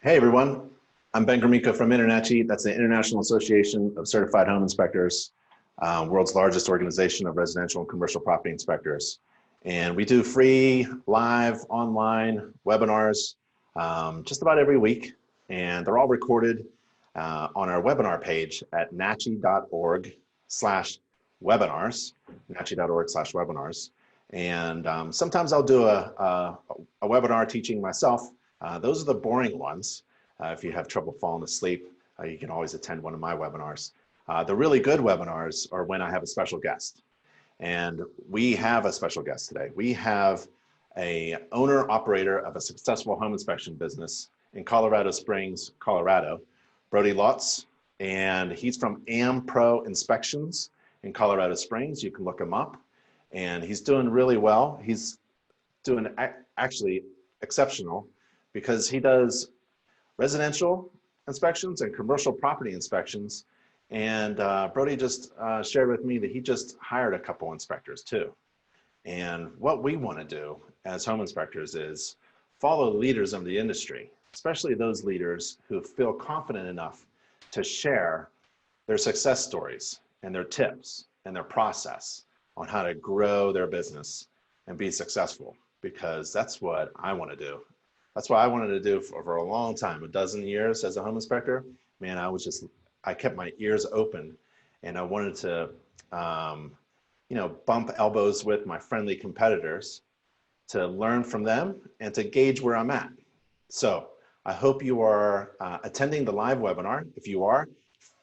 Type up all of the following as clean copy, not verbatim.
Hey everyone, I'm Ben Gromyko from InterNACHI. That's the International Association of Certified Home Inspectors, world's largest organization of residential and commercial property inspectors. And we do free, live, online webinars just about every week. And they're all recorded on our webinar page at nachi.org/webinars, nachi.org/webinars. And sometimes I'll do a webinar teaching myself. Those are the boring ones. If you have trouble falling asleep, you can always attend one of my webinars. The really good webinars are when I have a special guest. And we have a special guest today. We have a owner-operator of a successful home inspection business in Colorado Springs, Colorado, Brodie Lotz. And he's from AmPro Inspections in Colorado Springs. You can look him up. And he's doing really well. He's doing actually exceptional, because he does residential inspections and commercial property inspections. And Brodie just shared with me that he just hired a couple inspectors too. And what we want to do as home inspectors is follow the leaders of the industry, especially those leaders who feel confident enough to share their success stories and their tips and their process on how to grow their business and be successful, because that's what I want to do. That's what I wanted to do for a long time, a dozen years as a home inspector. Man, I kept my ears open, and I wanted to, bump elbows with my friendly competitors to learn from them and to gauge where I'm at. So I hope you are attending the live webinar. If you are,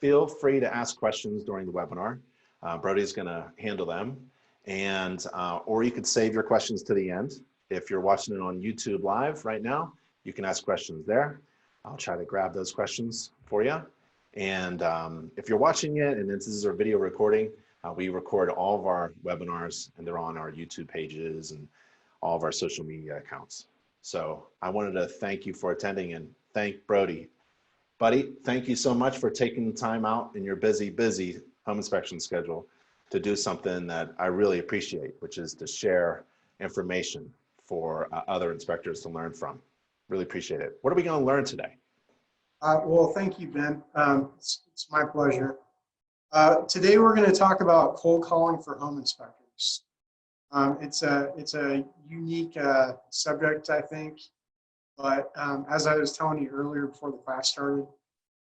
feel free to ask questions during the webinar. Brodie's gonna handle them, and or you could save your questions to the end. If you're watching it on YouTube live right now, you can ask questions there. I'll try to grab those questions for you. And if you're watching it, and this is our video recording, we record all of our webinars, and they're on our YouTube pages and all of our social media accounts. So I wanted to thank you for attending and thank Brodie. Buddy, thank you so much for taking the time out in your busy home inspection schedule to do something that I really appreciate, which is to share information for other inspectors to learn from. Really appreciate it. What are we going to learn today? Well, thank you, Ben. It's my pleasure. Today we're going to talk about cold calling for home inspectors. It's a unique subject, I think, but as I was telling you earlier before the class started,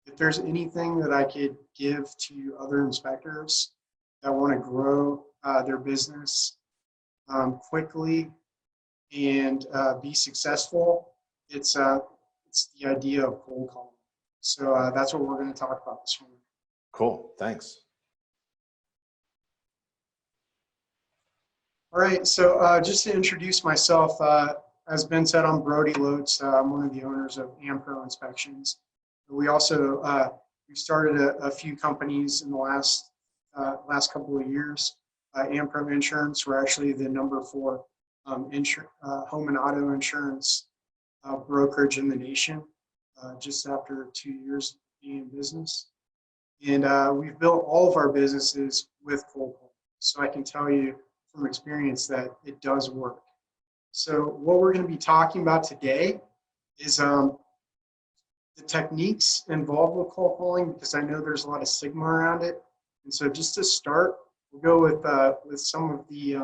if there's anything that I could give to other inspectors that want to grow their business quickly and be successful, it's the idea of cold calling. So that's what we're going to talk about this morning. Cool, thanks. All right, so just to introduce myself, as Ben said, I'm Brodie Lotz. I'm one of the owners of AmPro Inspections. We also we started a few companies in the last couple of years. AmPro Insurance, we're actually the #4 home and auto insurance brokerage in the nation, just after 2 years being in business. And we've built all of our businesses with cold calling. So I can tell you from experience that it does work. So what we're going to be talking about today is the techniques involved with cold calling, because I know there's a lot of stigma around it. And so just to start, we'll go with some of the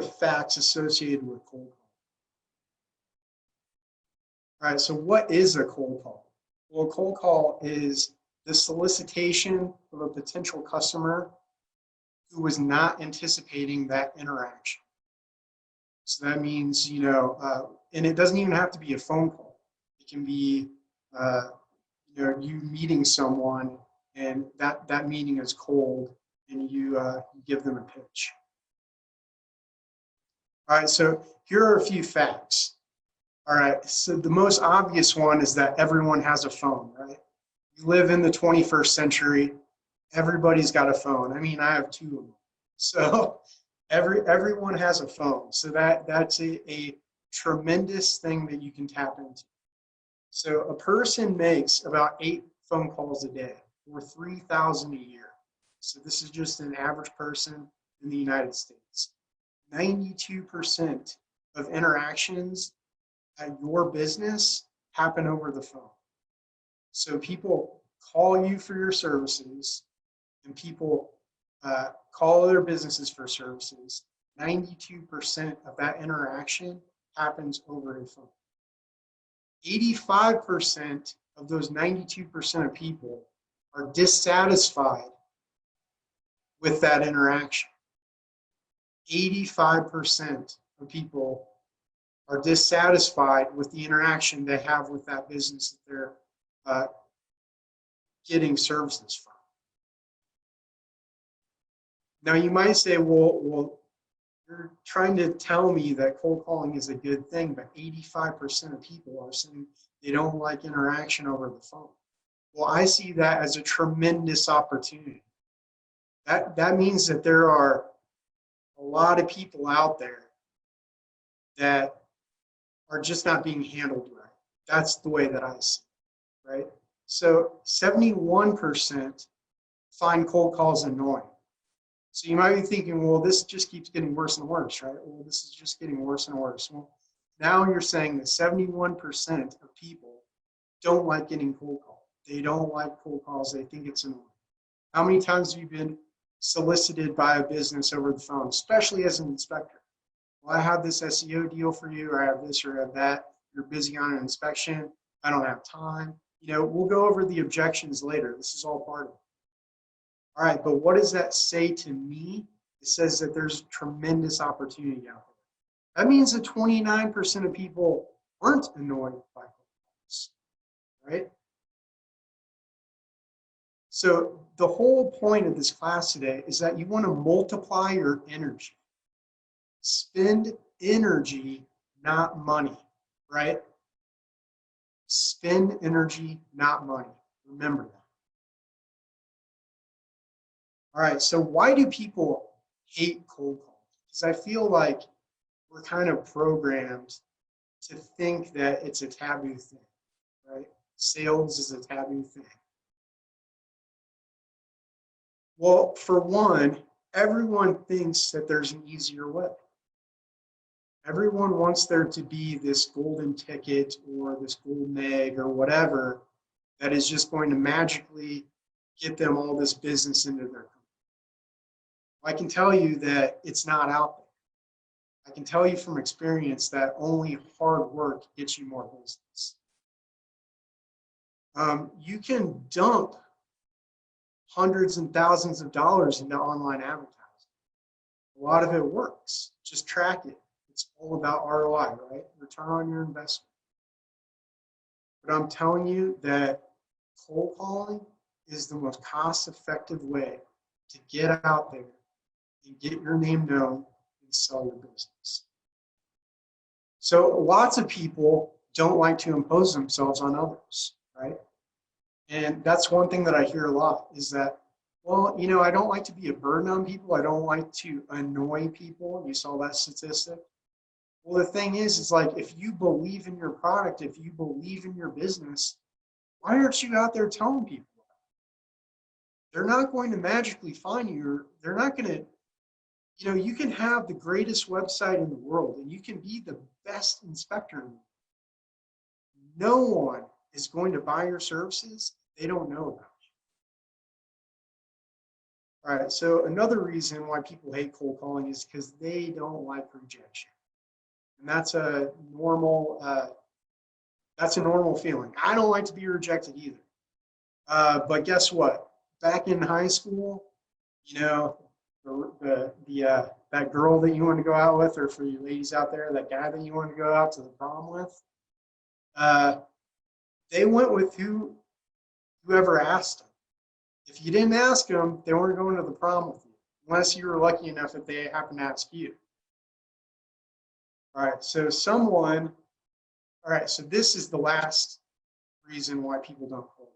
facts associated with cold calling. All right, so what is a cold call? Well, a cold call is the solicitation of a potential customer who was not anticipating that interaction. So that means, and it doesn't even have to be a phone call. It can be, you meeting someone, and that meeting is cold, and you give them a pitch. All right, so here are a few facts. All right, so the most obvious one is that everyone has a phone, right? You live in the 21st century. Everybody's got a phone. I mean, I have 2 of them. So everyone has a phone. So that's a tremendous thing that you can tap into. So a person makes about 8 phone calls a day, or 3,000 a year. So this is just an average person in the United States. 92% of interactions at your business happen over the phone. So people call you for your services, and people call other businesses for services. 92% of that interaction happens over the phone. 85% of those 92% of people are dissatisfied with that interaction. 85% of people are dissatisfied with the interaction they have with that business that they're getting services from. Now you might say, well, you're trying to tell me that cold calling is a good thing, but 85% of people are saying they don't like interaction over the phone. Well, I see that as a tremendous opportunity. That means that there are a lot of people out there that are just not being handled right. That's the way that I see it, right? So 71% find cold calls annoying. So you might be thinking, well, this just keeps getting worse and worse, right? Well, this is just getting worse and worse. Well, now you're saying that 71% of people don't like getting cold calls. They don't like cold calls. They think it's annoying. How many times have you been solicited by a business over the phone, especially as an inspector? Well, I have this SEO deal for you, or I have this or I have that. You're busy on an inspection. I don't have time. You know, we'll go over the objections later. This is all part of it. All right, but what does that say to me? It says that there's tremendous opportunity out there. That means that 29% of people aren't annoyed by calls, right? So the whole point of this class today is that you want to multiply your energy. Spend energy, not money, right? Spend energy, not money. Remember that. All right, so why do people hate cold calling? Because I feel like we're kind of programmed to think that it's a taboo thing, right? Sales is a taboo thing. Well, for one, everyone thinks that there's an easier way. Everyone wants there to be this golden ticket or this golden egg or whatever that is just going to magically get them all this business into their company. I can tell you that it's not out there. I can tell you from experience that only hard work gets you more business. You can dump hundreds and thousands of dollars into online advertising. A lot of it works. Just track it. It's all about ROI, right? Return on your investment. But I'm telling you that cold calling is the most cost-effective way to get out there and get your name known and sell your business. So lots of people don't like to impose themselves on others, right? And that's one thing that I hear a lot is that, well, you know, I don't like to be a burden on people. I don't like to annoy people. You saw that statistic. Well, the thing is like, if you believe in your product, if you believe in your business, why aren't you out there telling people? They're not going to magically find you. They're not going to, you know, you can have the greatest website in the world and you can be the best inspector in the world. No one is going to buy your services they don't know about you. All right, so another reason why people hate cold calling is because they don't like rejection. And that's a normal feeling. I don't like to be rejected either. But guess what? Back in high school, you know, that girl that you want to go out with, or for you ladies out there, that guy that you want to go out to the prom with, they went with whoever asked them. If you didn't ask them, they weren't going to the prom with you, unless you were lucky enough that they happened to ask you. All right, so this is the last reason why people don't cold call.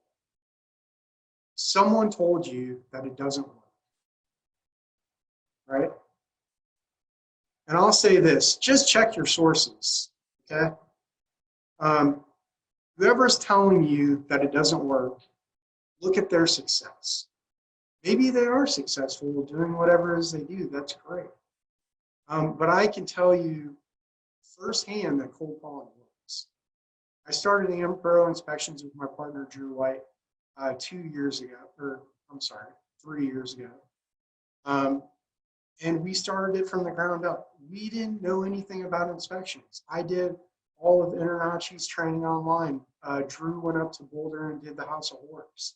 Someone told you that it doesn't work, right? And I'll say this, just check your sources, okay? Whoever's telling you that it doesn't work, look at their success. Maybe they are successful doing whatever it is they do, that's great. But I can tell you firsthand that cold calling works. I started AmPro Inspections with my partner, Drew White, 2 years ago, or I'm sorry, 3 years ago. And we started it from the ground up. We didn't know anything about inspections. I did all of InterNACHI's training online. Drew went up to Boulder and did the House of Horrors.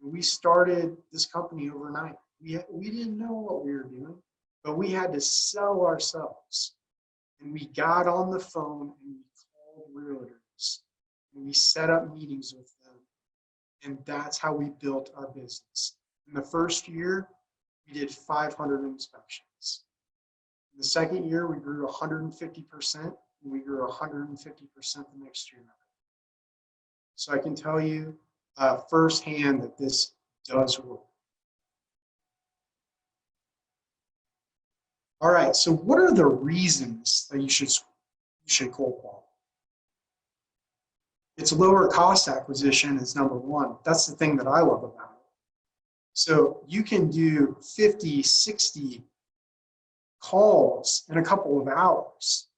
We started this company overnight. We didn't know what we were doing, but we had to sell ourselves. And we got on the phone and we called realtors and we set up meetings with them. And that's how we built our business. In the first year, we did 500 inspections. In the second year, we grew 150%, and we grew 150% the next year. So I can tell you firsthand that this does work. All right, so what are the reasons that you should cold call? It's lower cost acquisition is number one. That's the thing that I love about it. So you can do 50, 60 calls in a couple of hours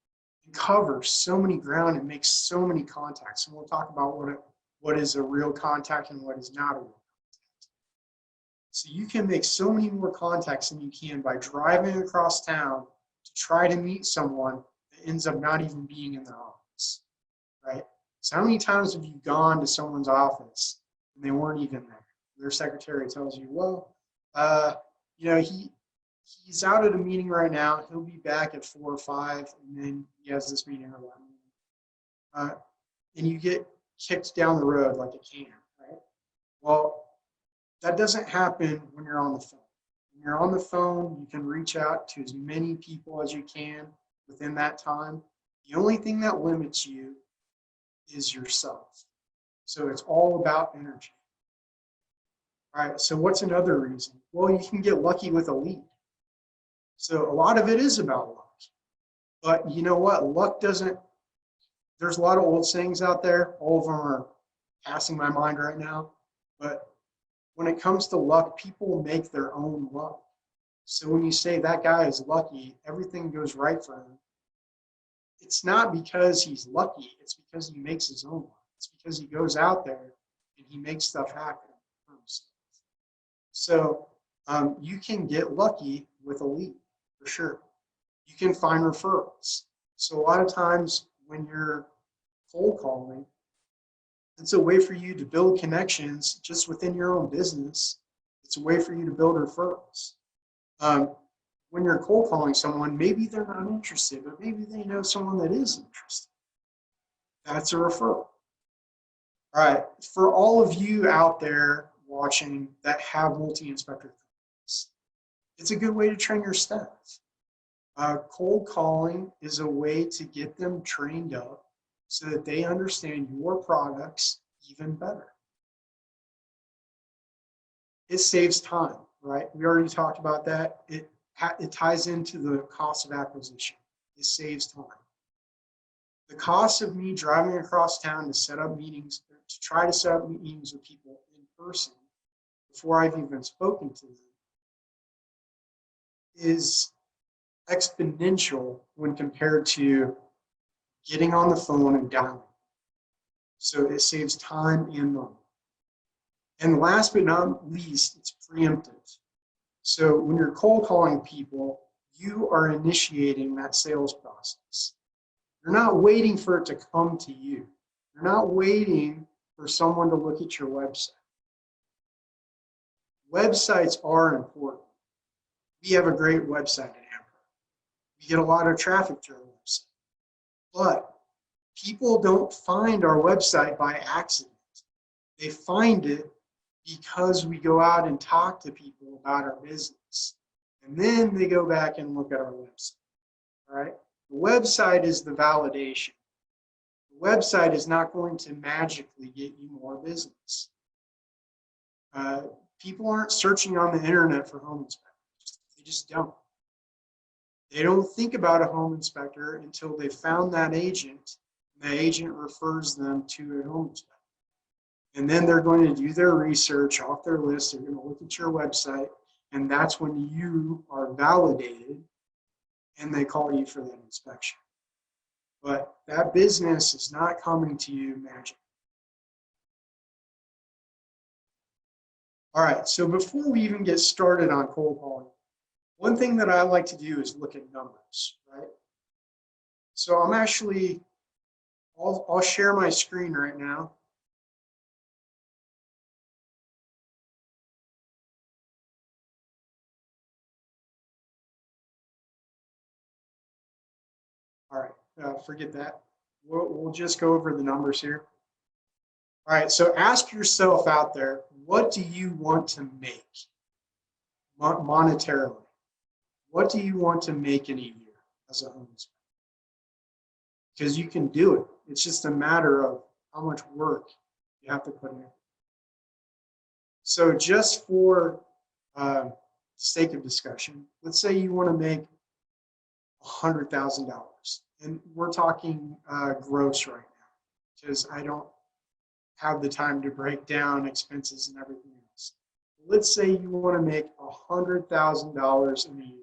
and cover so many ground and make so many contacts. And we'll talk about what is a real contact and what is not a real contact. So you can make so many more contacts than you can by driving across town to try to meet someone that ends up not even being in their office, right? So how many times have you gone to someone's office and they weren't even there? Their secretary tells you, well, you know, he's out at a meeting right now. He'll be back at 4 or 5, and then he has this meeting or that meeting. And you get kicked down the road like a can, right? Well, that doesn't happen when you're on the phone. When you're on the phone, you can reach out to as many people as you can within that time. The only thing that limits you is yourself. So it's all about energy. All right, so what's another reason? Well, you can get lucky with a lead. So a lot of it is about luck. But you know what? Luck doesn't, there's a lot of old sayings out there. All of them are passing my mind right now. But when it comes to luck, people make their own luck. So when you say that guy is lucky, everything goes right for him. It's not because he's lucky. It's because he makes his own luck. It's because he goes out there and he makes stuff happen for himself. So you can get lucky with a lead, for sure. You can find referrals. So a lot of times when you're cold calling, it's a way for you to build connections just within your own business. It's a way for you to build referrals. When you're cold calling someone, maybe they're not interested, but maybe they know someone that is interested. That's a referral. All right, for all of you out there watching that have multi-inspector companies, it's a good way to train your staff. Cold calling is a way to get them trained up so that they understand your products even better. It saves time, right? We already talked about that. It ties into the cost of acquisition. It saves time. The cost of me driving across town to set up meetings, to try to set up meetings with people in person before I've even spoken to them, is exponential when compared to getting on the phone and dialing. So it saves time and money. And last but not least, it's preemptive. So when you're cold calling people, you are initiating that sales process. You're not waiting for it to come to you. You're not waiting for someone to look at your website. Websites are important. We have a great website at AmPro. We get a lot of traffic to our website. But people don't find our website by accident. They find it because we go out and talk to people about our business. And then they go back and look at our website. All right? The website is the validation. The website is not going to magically get you more business. People aren't searching on the internet for home inspectors. They just don't. They don't think about a home inspector until they found that agent, and the agent refers them to a home inspector. And then they're going to do their research off their list. They're going to look at your website, and that's when you are validated, and they call you for that inspection. but that business is not coming to you magic. All right, so before we even get started on cold calling, one thing that I like to do is look at numbers, right? So I'm actually, I'll share my screen right now. All right, forget that. We'll just go over the numbers here. All right, so ask yourself out there, what do you want to make monetarily? What do you want to make in a year as a home inspector? Because you can do it. It's just a matter of how much work you have to put in. So just for sake of discussion, let's say you want to make $100,000, and we're talking gross right now, because I don't have the time to break down expenses and everything else. Let's say you want to make $100,000 in a year.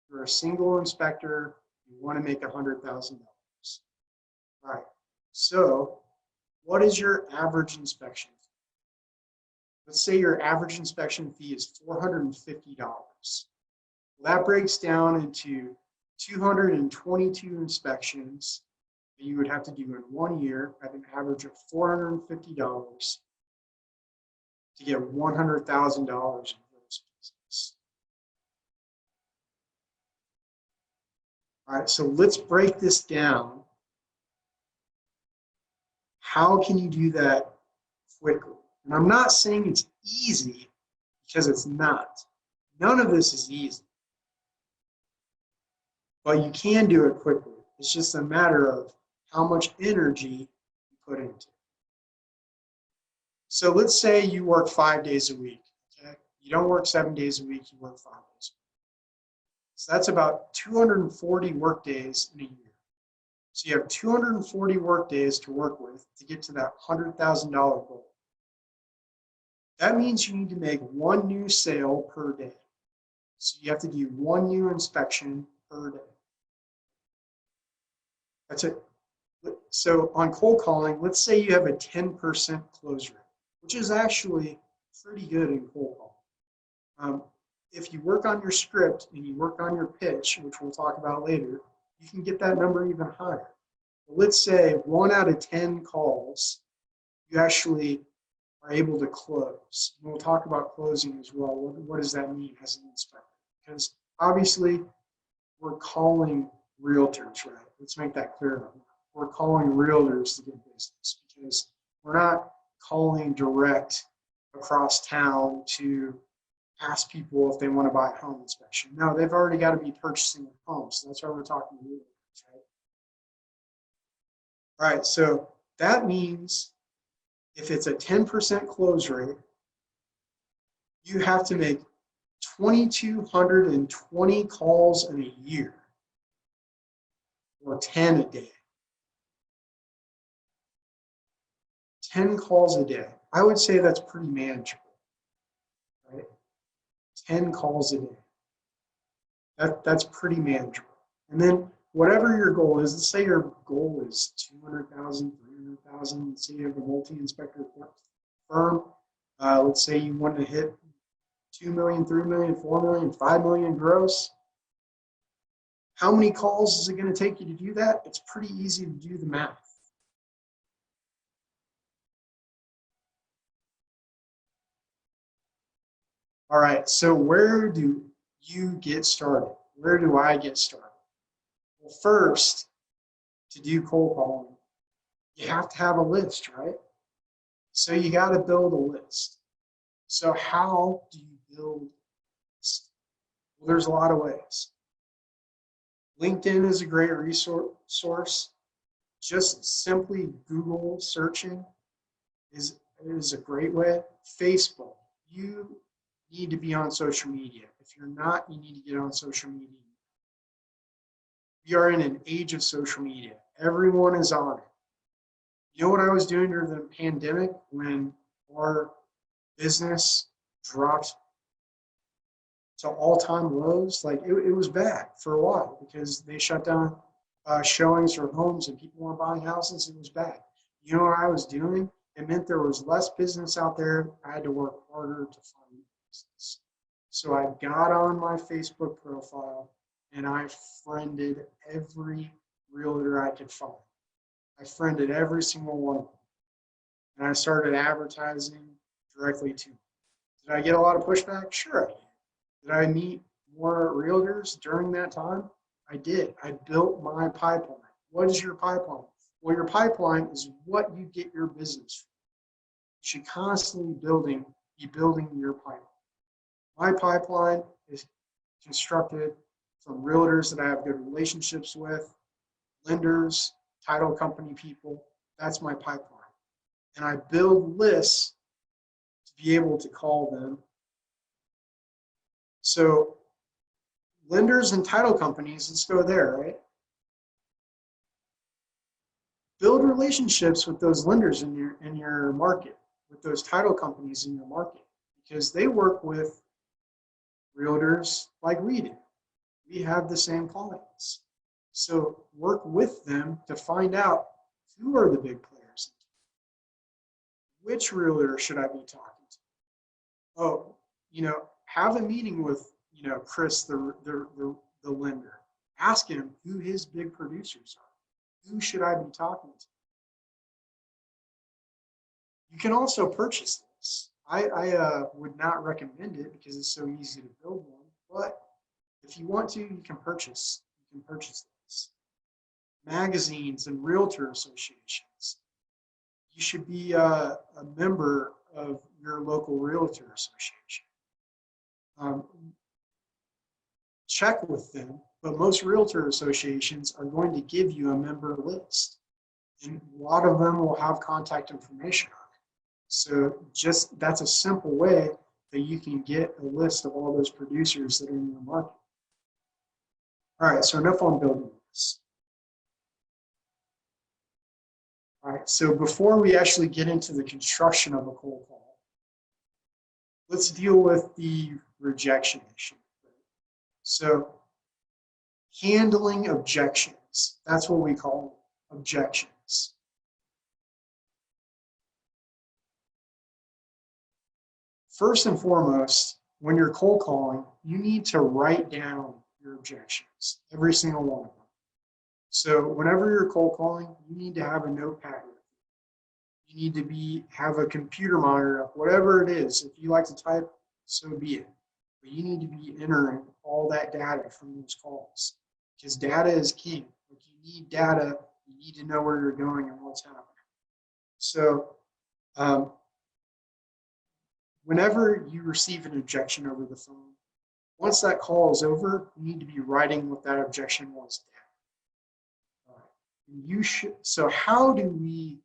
You're a single inspector, you want to make $100,000. All right, so what is your average inspection fee? Let's say your average inspection fee is $450. Well, that breaks down into 222 inspections that you would have to do in 1 year at an average of $450 to get $100,000 in gross business. All right, so let's break this down. How can you do that quickly? And I'm not saying it's easy, because it's not. None of this is easy. But you can do it quickly. It's just a matter of how much energy you put into it. So let's say you work 5 days a week. Okay? You don't work 7 days a week, you work 5 days a week. So that's about 240 work days in a year. So you have 240 work days to work with to get to that $100,000 goal. That means you need to make 1 new sale per day. So you have to do 1 new inspection per day. That's it. So on cold calling, let's say you have a 10% close rate, which is actually pretty good in cold calling. If you work on your script and you work on your pitch, which we'll talk about later, you can get that number even higher. But let's say 1 out of 10 calls, you actually are able to close. And we'll talk about closing as well. What does that mean as an inspector? Because obviously we're calling realtors, right? Let's make that clear. We're calling realtors to get business, because we're not calling direct across town to ask people if they want to buy a home inspection. No, they've already got to be purchasing a home. So that's why we're talking to realtors, right? All right, so that means if it's a 10% close rate, you have to make 2,220 calls in a year, or 10 a day. 10 calls a day. I would say that's pretty manageable, right? 10 calls a day. That's pretty manageable. And then whatever your goal is, let's say your goal is 200,000, 300,000. Let's say you have a multi-inspector firm. Let's say you want to hit 2 million, 3 million, 4 million, 5 million gross. How many calls is it going to take you to do that? It's pretty easy to do the math. All right, so where do you get started? Where do I get started? Well, first, to do cold calling, you have to have a list, right? So you got to build a list. So how do you build a list? Well, there's a lot of ways. LinkedIn is a great resource. Just simply Google searching is a great way. Facebook, you need to be on social media. If you're not, you need to get on social media. We are in an age of social media. Everyone is on it. You know what I was doing during the pandemic when our business dropped to all-time lows? Like it was bad for a while because they shut down showings for homes and people weren't buying houses, it was bad. You know what I was doing? It meant there was less business out there. I had to work harder to find business. So I got on my Facebook profile and I friended every realtor I could find. I friended every single one of them. And I started advertising directly to them. Did I get a lot of pushback? Sure I did. Did I meet more realtors during that time? I did. I built my pipeline. What is your pipeline? Well, your pipeline is what you get your business from. You should constantly be building your pipeline. My pipeline is constructed from realtors that I have good relationships with, lenders, title company people. That's my pipeline. And I build lists to be able to call them. So lenders and title companies, let's go there, right? Build relationships with those lenders in your market, with those title companies in your market, because they work with realtors like we do. We have the same clients. So work with them to find out who are the big players. Which realtor should I be talking to? Oh, have a meeting with, Chris, the lender. Ask him who his big producers are. Who should I be talking to? You can also purchase this. I would not recommend it because it's so easy to build one, but if you want to, you can purchase this. Magazines and realtor associations. You should be a member of your local realtor association. Check with them, but most realtor associations are going to give you a member list. And a lot of them will have contact information on it. So that's a simple way that you can get a list of all those producers that are in your market. All right, so enough on building this. All right, so before we actually get into the construction of a cold call, let's deal with the rejection issue. So handling objections, that's what we call objections. First and foremost, when you're cold calling, you need to write down your objections, every single one of them. So whenever you're cold calling, you need to have a notepad. You need to have a computer monitor up, whatever it is. If you like to type, so be it. But you need to be entering all that data from those calls, because data is king. If you need data, you need to know where you're going and what's happening. So whenever you receive an objection over the phone, once that call is over, you need to be writing what that objection was down. So how do we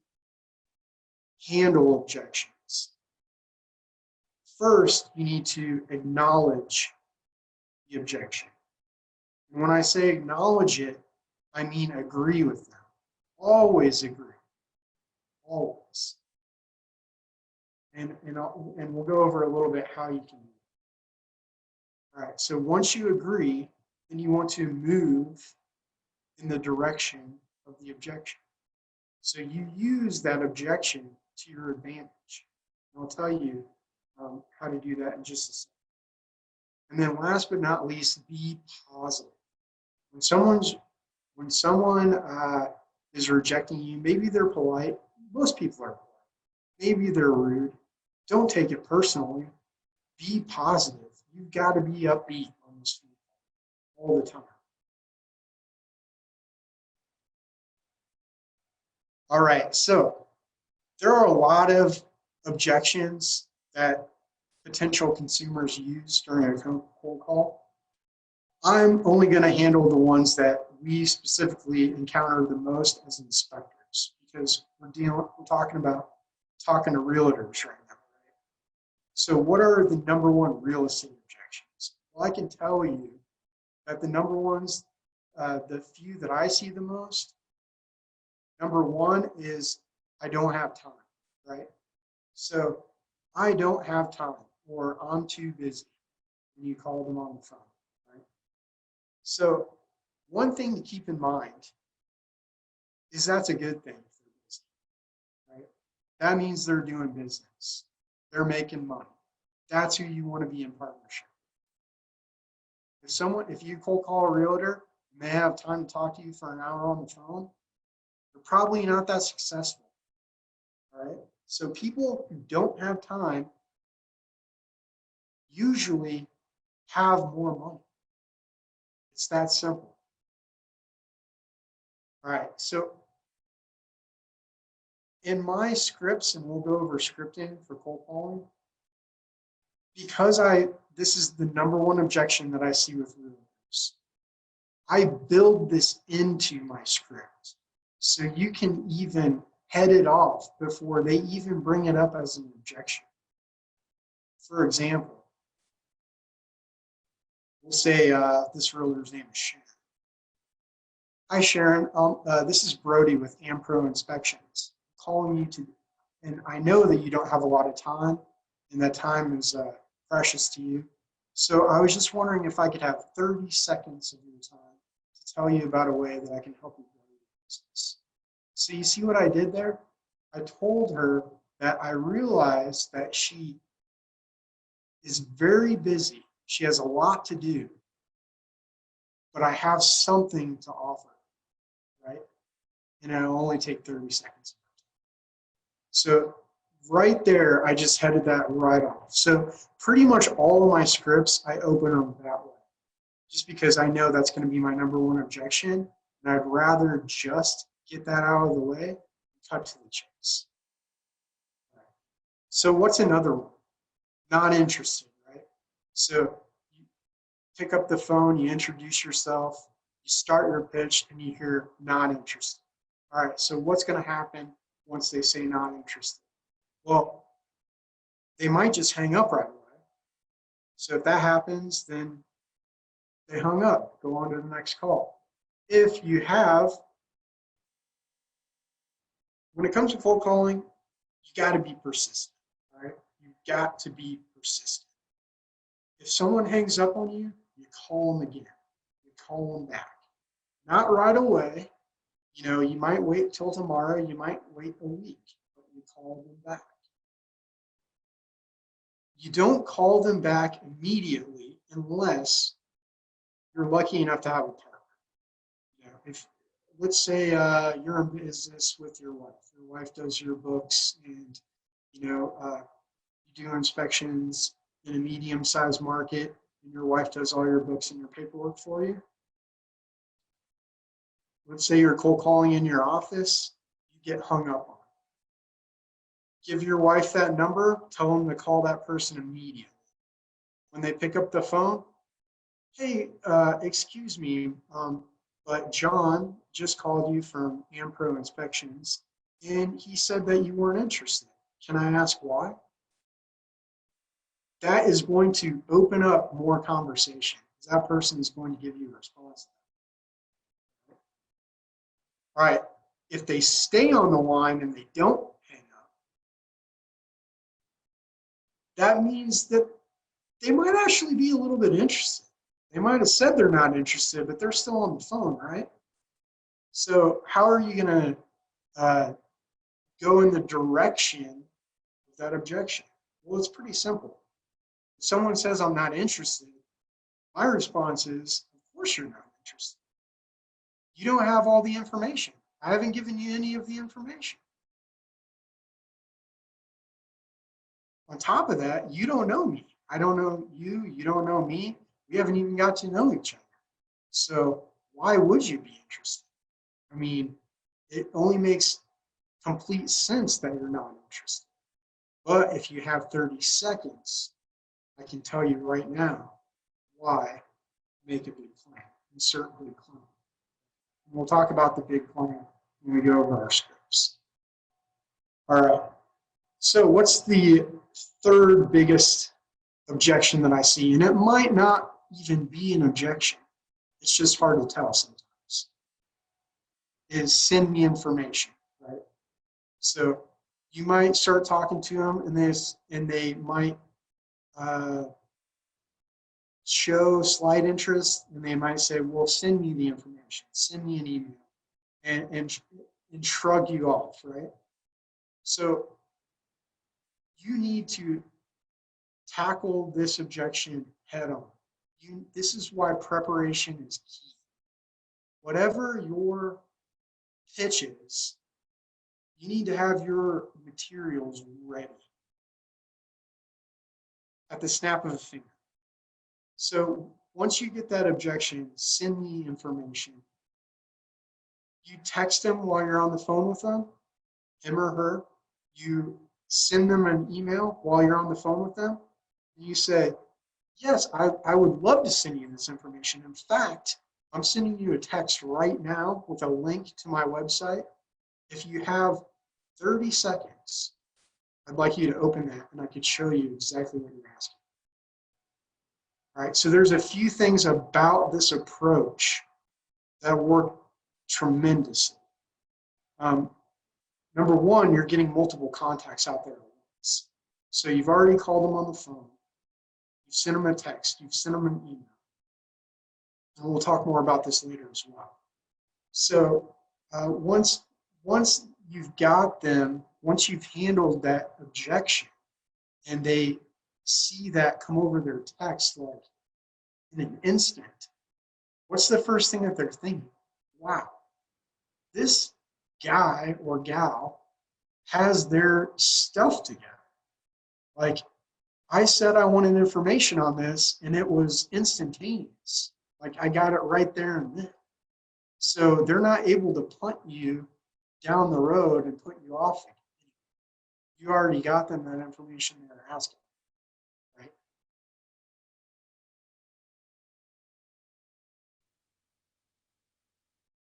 handle objections? First, you need to acknowledge the objection. And when I say acknowledge it, I mean agree with them. Always agree. Always. And we'll go over a little bit how you can do it. All right, so once you agree, then you want to move in the direction of the objection. So you use that objection to your advantage. And I'll tell you how to do that in just a second. And then last but not least, be positive. When someone is rejecting you, maybe they're polite. Most people are polite. Maybe they're rude. Don't take it personally. Be positive. You've got to be upbeat on this people all the time. All right, so there are a lot of objections that potential consumers use during a cold call. I'm only going to handle the ones that we specifically encounter the most as inspectors, because we're talking to realtors right now. Right? So what are the number one real estate objections? Well, I can tell you that the number ones, the few that I see the most, number one is I don't have time, right? So I don't have time, or I'm too busy, and you call them on the phone, right? So one thing to keep in mind is that's a good thing for the business, right? That means they're doing business. They're making money. That's who you want to be in partnership. If you cold call a realtor and they have time to talk to you for an hour on the phone, they're probably not that successful, all right? So people who don't have time usually have more money. It's that simple. All right, so in my scripts, and we'll go over scripting for cold calling, because this is the #1 objection that I see with realtors. I build this into my script. So you can even head it off before they even bring it up as an objection. For example, we'll say this realtor's name is Sharon. Hi, Sharon. This is Brodie with AmPro Inspections. I'm calling you and I know that you don't have a lot of time, and that time is precious to you. So I was just wondering if I could have 30 seconds of your time to tell you about a way that I can help you grow your business. So you see what I did there? I told her that I realized that she is very busy. She has a lot to do, but I have something to offer, right? And it'll only take 30 seconds. So right there, I just headed that right off. So pretty much all of my scripts, I open them that way, just because I know that's going to be my #1 objection, and I'd rather just get that out of the way and cut to the chase. So what's another one? Not interested, right? So you pick up the phone, you introduce yourself, you start your pitch, and you hear not interested. All right, so what's going to happen once they say not interested? Well, they might just hang up right away. So if that happens, then they hung up, go on to the next call. If you have, when it comes to cold calling, you got to be persistent, right? You've got to be persistent. If someone hangs up on you, you call them again. You call them back. Not right away. You know, you might wait till tomorrow. You might wait a week, but you call them back. You don't call them back immediately unless you're lucky enough to have a partner. You know, if let's say you're in business with your wife. Your wife does your books, and you do inspections in a medium-sized market, and your wife does all your books and your paperwork for you. Let's say you're cold calling in your office, you get hung up on. Give your wife that number, tell them to call that person immediately. When they pick up the phone, hey, excuse me, but John just called you from AmPro Inspections, and he said that you weren't interested. Can I ask why? That is going to open up more conversation, because that person is going to give you a response. All right, if they stay on the line and they don't hang up, that means that they might actually be a little bit interested. They might have said they're not interested, but they're still on the phone, right? So how are you going to go in the direction of that objection? Well, it's pretty simple. If someone says, I'm not interested, my response is, of course you're not interested. You don't have all the information. I haven't given you any of the information. On top of that, you don't know me. I don't know you. You don't know me. We haven't even got to know each other. So why would you be interested? I mean, it only makes complete sense that you're not interested. But if you have 30 seconds, I can tell you right now why make a big plan. Insert big plan. And we'll talk about the big plan when we go over our scripts. All right. So what's the third biggest objection that I see? And it might not even be an objection. It's just hard to tell sometimes. Is send me information, right? So you might start talking to them, and they might show slight interest, and they might say, well, send me the information, send me an email. And and shrug you off, right? So you need to tackle this objection head on. This is why preparation is key. Whatever your pitch is, you need to have your materials ready at the snap of a finger. So once you get that objection, send me information. You text them while you're on the phone with them, him or her. You send them an email while you're on the phone with them. And you say, yes, I would love to send you this information. In fact, I'm sending you a text right now with a link to my website. If you have 30 seconds, I'd like you to open that and I could show you exactly what you're asking. All right, so there's a few things about this approach that work tremendously. Number one, you're getting multiple contacts out there at once. So you've already called them on the phone. You've sent them a text. You've sent them an email. And we'll talk more about this later as well. So once you've got them, once you've handled that objection and they see that come over their text like in an instant, what's the first thing that they're thinking? Wow, this guy or gal has their stuff together. Like, I said I wanted information on this and it was instantaneous. Like, I got it right there and then. So they're not able to punt you down the road and put you off. You already got them that information they're asking, right?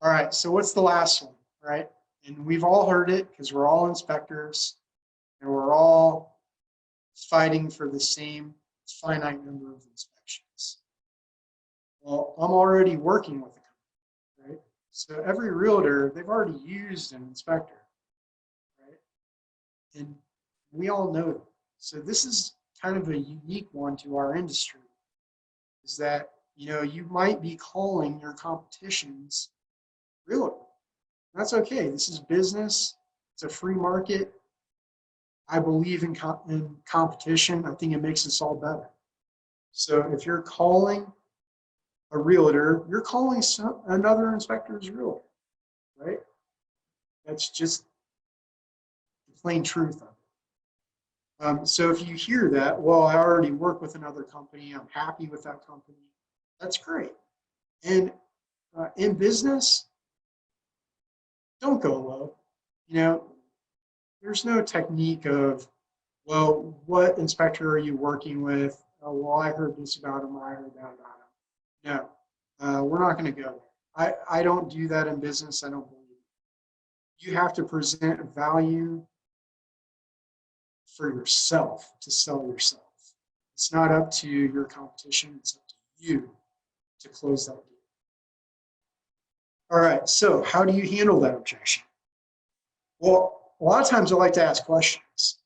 All right, so what's the last one, right? And we've all heard it because we're all inspectors and we're all fighting for the same finite number of inspections. Well, I'm already working with a company, right? So every realtor, they've already used an inspector, right? And we all know that. So this is kind of a unique one to our industry, is that, you know, you might be calling your competition's realtor. That's okay. This is business. It's a free market. I believe in competition. I think it makes us all better. So if you're calling a realtor, you're calling another inspector's realtor, right? That's just the plain truth of it. So if you hear that, well, I already work with another company, I'm happy with that company, that's great. And in business, don't go low. You know, there's no technique of, well, what inspector are you working with? Oh, well, I heard this about him, I heard that about him. No, we're not going to go there. I don't do that in business. I don't believe it. You have to present value for yourself to sell yourself. It's not up to your competition. It's up to you to close that deal. All right, so how do you handle that objection? Well, a lot of times I like to ask questions.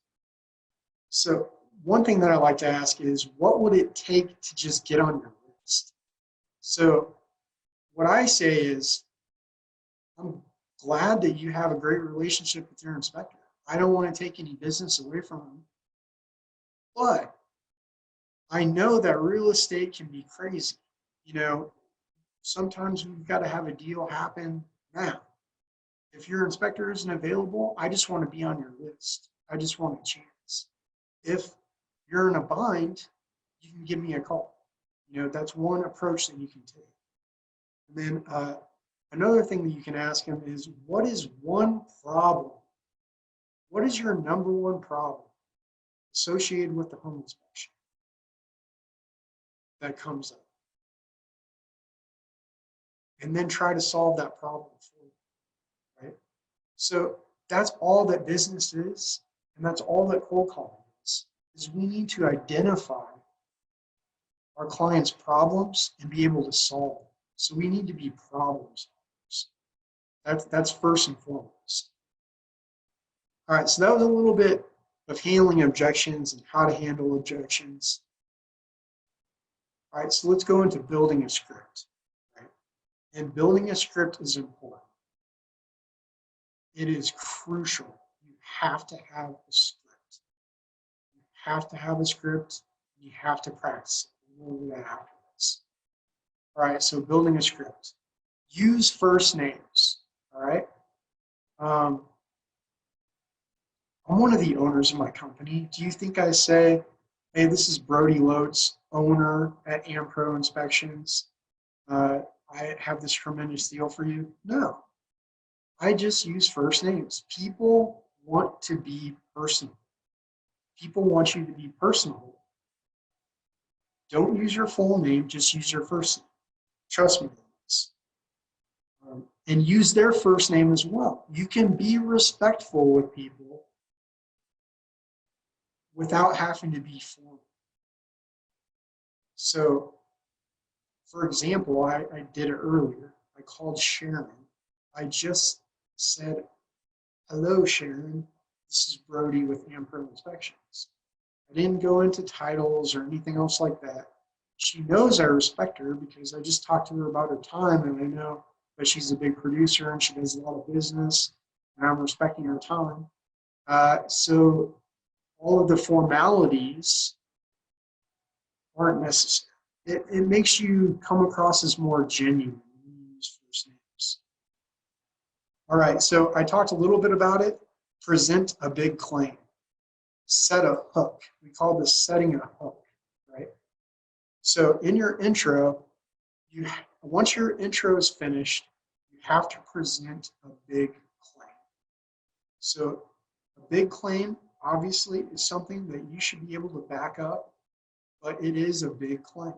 So one thing that I like to ask is, what would it take to just get on your list? So what I say is, I'm glad that you have a great relationship with your inspector. I don't want to take any business away from him. But I know that real estate can be crazy. You know, sometimes we've got to have a deal happen now. If your inspector isn't available, I just want to be on your list. I just want a chance. If you're in a bind, you can give me a call. You know, that's one approach that you can take. And then another thing that you can ask him is, what is one problem? What is your number one problem associated with the home inspection that comes up? And then try to solve that problem for you, right? So that's all that business is, and that's all that cold calling is we need to identify our clients' problems and be able to solve them. So we need to be problem solvers. That's first and foremost. All right, so that was a little bit of handling objections and how to handle objections. All right, so let's go into building a script. Right? And building a script is important. it is crucial. You have to have a script. You have to have a script. You have to practice it in order to happen. All right, so building a script. Use first names, all right? I'm one of the owners of my company. Do you think I say, hey, this is Brodie Lotz, owner at AmPro Inspections. I have this tremendous deal for you? No, I just use first names. People want to be personal. People want you to be personal. Don't use your full name, just use your first name. Trust me on this. And use their first name as well. You can be respectful with people without having to be formal. So, for example, I did it earlier. I called Sharon. I just said, hello, Sharon. This is Brodie with AmPro Inspections. I didn't go into titles or anything else like that. She knows I respect her because I just talked to her about her time, and I know that she's a big producer and she does a lot of business, and I'm respecting her time. So all of the formalities aren't necessary. It makes you come across as more genuine when you use first names. All right, so I talked a little bit about it. Present a big claim. Set a hook. We call this setting a hook, right? So in your intro, once your intro is finished, you have to present a big claim. So a big claim, obviously, is something that you should be able to back up, but it is a big claim.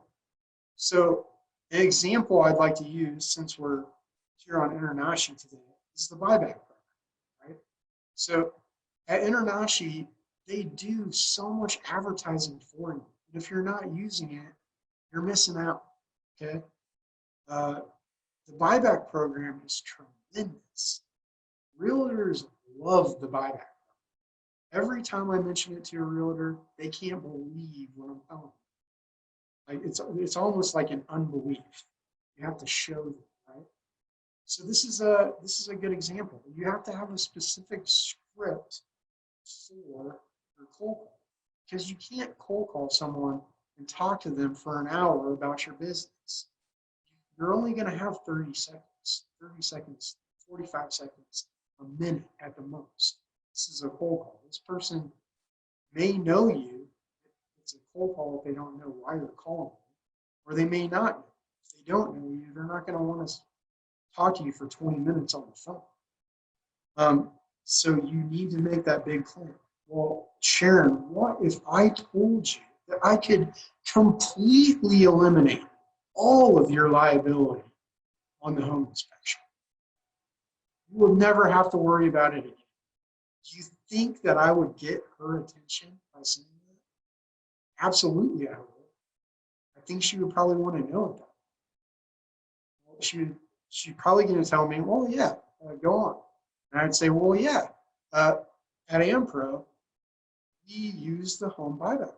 So an example I'd like to use, since we're here on InterNACHI today, is the buyback program, right? So at InterNACHI, they do so much advertising for you. And if you're not using it, you're missing out, okay? The buyback program is tremendous. Realtors love the buyback program. Every time I mention it to a realtor, they can't believe what I'm telling them. Like it's almost like an unbelief. You have to show them, right? So this is a good example. You have to have a specific script for your cold call, because you can't cold call someone and talk to them for an hour about your business. You're only going to have 30 seconds, 45 seconds, a minute at the most. This is a cold call. This person may know you. It's a cold call if they don't know why you're calling them, or they may not know. If they don't know you, they're not going to want to talk to you for 20 minutes on the phone. So you need to make that big claim. Well, Sharon, what if I told you that I could completely eliminate all of your liability on the home inspection? You will never have to worry about it again. Do you think that I would get her attention by saying that? Absolutely, I would. I think she would probably want to know about it. Well, she's probably going to tell me, well, yeah, go on. And I'd say, well, yeah, at AmPro, we use the home buyback.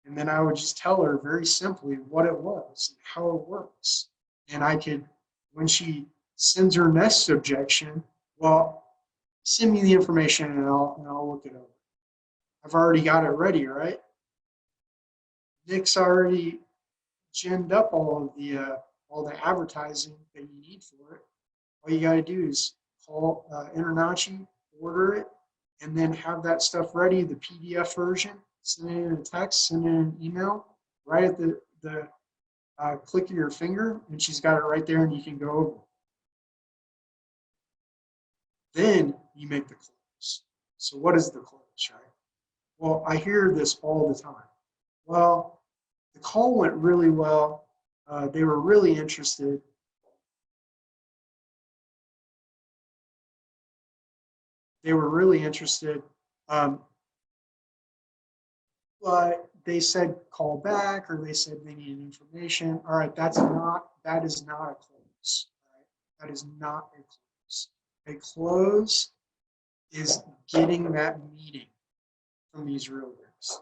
And then I would just tell her very simply what it was and how it works. And I could, when she sends her next objection, well, send me the information and I'll look it over. I've already got it ready, right? Nick's already ginned up all the advertising that you need for it. All you got to do is call InterNACHI, order it, and then have that stuff ready, the PDF version, send it in a text, send it in an email, right at the click of your finger, and she's got it right there and you can go over. Then you make the close. So what is the close, right? Well, I hear this all the time. Well, the call went really well. They were really interested. But they said call back, or they said they needed information. All right, that is not a close. All right? That is not a close. A close is getting that meeting from these realtors.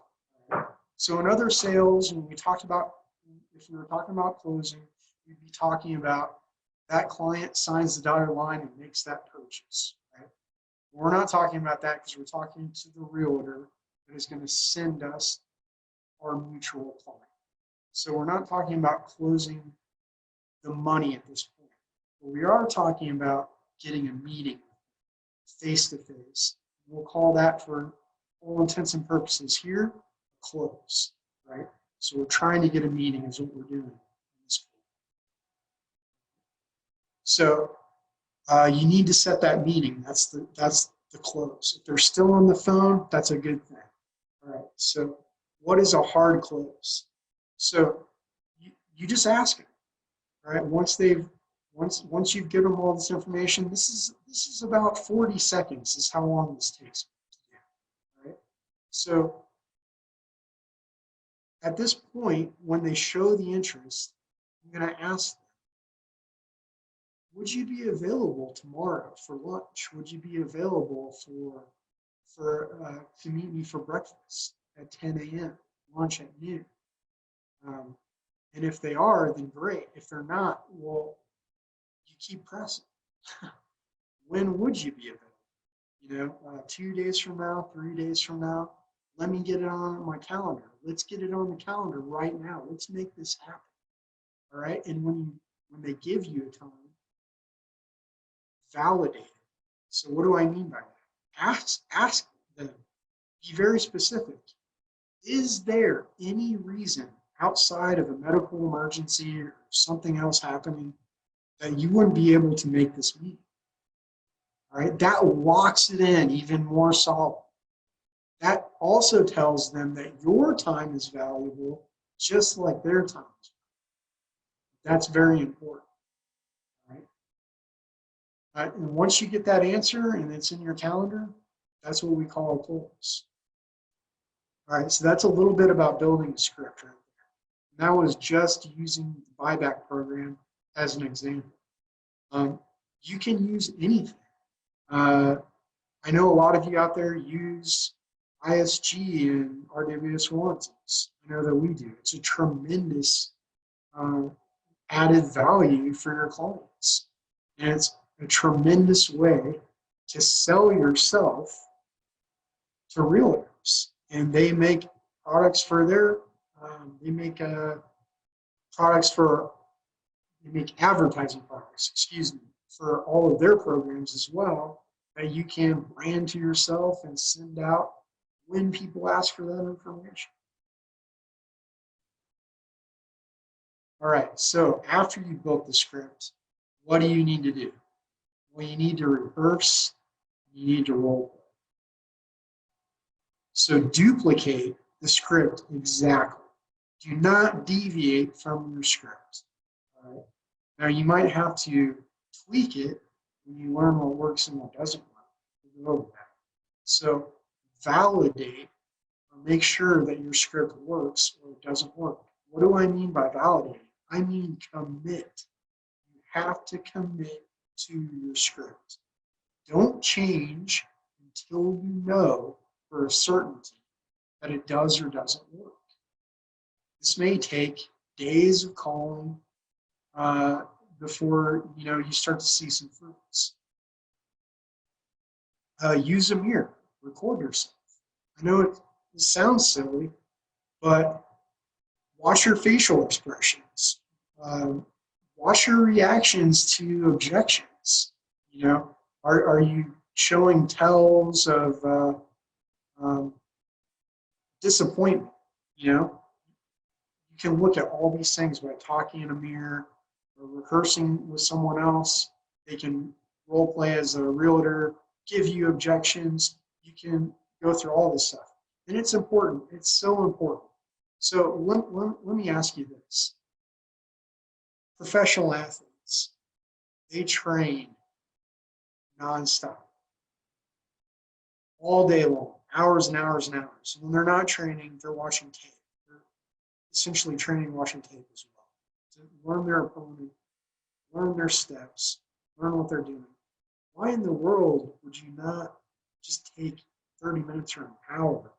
Right? So in other sales, when we talked about, if we were talking about closing, we'd be talking about that client signs the dotted line and makes that purchase. Right? We're not talking about that because we're talking to the realtor that is going to send us our mutual client. So we're not talking about closing the money at this point. But we are talking about getting a meeting face-to-face. We'll call that, for all intents and purposes here, a close, right? So we're trying to get a meeting is what we're doing. So you need to set that meeting. That's the close. If they're still on the phone, that's a good thing. All right. So what is a hard close? So you just ask them. All right. Once you've given them all this information, this is about 40 seconds is how long this takes to do. All right. So at this point, when they show the interest, I'm going to ask them, would you be available tomorrow for lunch? Would you be available to meet me for breakfast at 10 a.m., lunch at noon? And if they are, then great. If they're not, well, you keep pressing. When would you be available? 2 days from now, 3 days from now, let me get it on my calendar. Let's get it on the calendar right now. Let's make this happen. All right. And when they give you a time, validate it. So what do I mean by that? Ask them. Be very specific. Is there any reason outside of a medical emergency or something else happening that you wouldn't be able to make this meeting? All right, that locks it in even more solid. That also tells them that your time is valuable, just like their time is valuable. That's very important. And once you get that answer and it's in your calendar, that's what we call a close. All right, so that's a little bit about building a script right there. And that was just using the buyback program as an example. You can use anything. I know a lot of you out there use ISG and RWS warranties. I know that we do. It's a tremendous added value for your clients. And it's a tremendous way to sell yourself to realtors. And they make products for their, they make advertising products, excuse me, for all of their programs as well, that you can brand to yourself and send out when people ask for that information. All right, so after you built the script, what do you need to do? Well, you need to rehearse, you need to role play. So duplicate the script exactly. Do not deviate from your script. All right? Now you might have to tweak it when you learn what works and what doesn't work. We'll go over that. So validate or make sure that your script works or it doesn't work. What do I mean by validating? I mean commit. You have to commit to your script. Don't change until you know for a certainty that it does or doesn't work. This may take days of calling before you start to see some fruits. Use a mirror. Record yourself. I know it sounds silly, but watch your facial expressions. Watch your reactions to objections. Are you showing tells of disappointment? You can look at all these things by talking in a mirror or rehearsing with someone else. They can role play as a realtor, give you objections. You can go through all this stuff. And it's important. It's so important. So let me ask you this. Professional athletes, they train nonstop, all day long, hours and hours and hours. When they're not training, they're watching tape. They're essentially training, watching tape as well, to learn their opponent, learn their steps, learn what they're doing. Why in the world would you not just take 30 minutes or an hour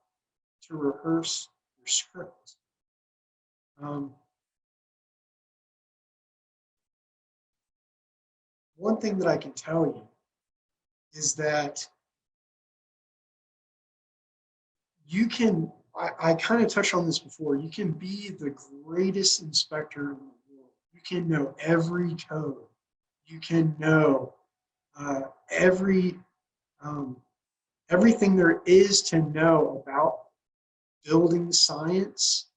to rehearse your script? one thing that I can tell you is that you can, I kind of touched on this before, you can be the greatest inspector in the world. You can know every code. You can know everything there is to know about building science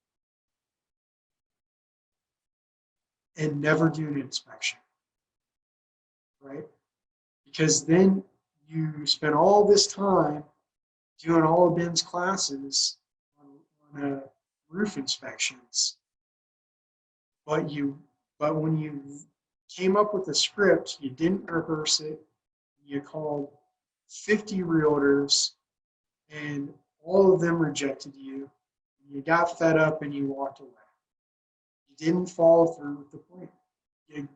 and never do an inspection, right? Because then you spend all this time doing all of Ben's classes on roof inspections, but when you came up with a script, you didn't rehearse it, you called 50 realtors, and all of them rejected you. You got fed up and you walked away. You didn't follow through with the plan. You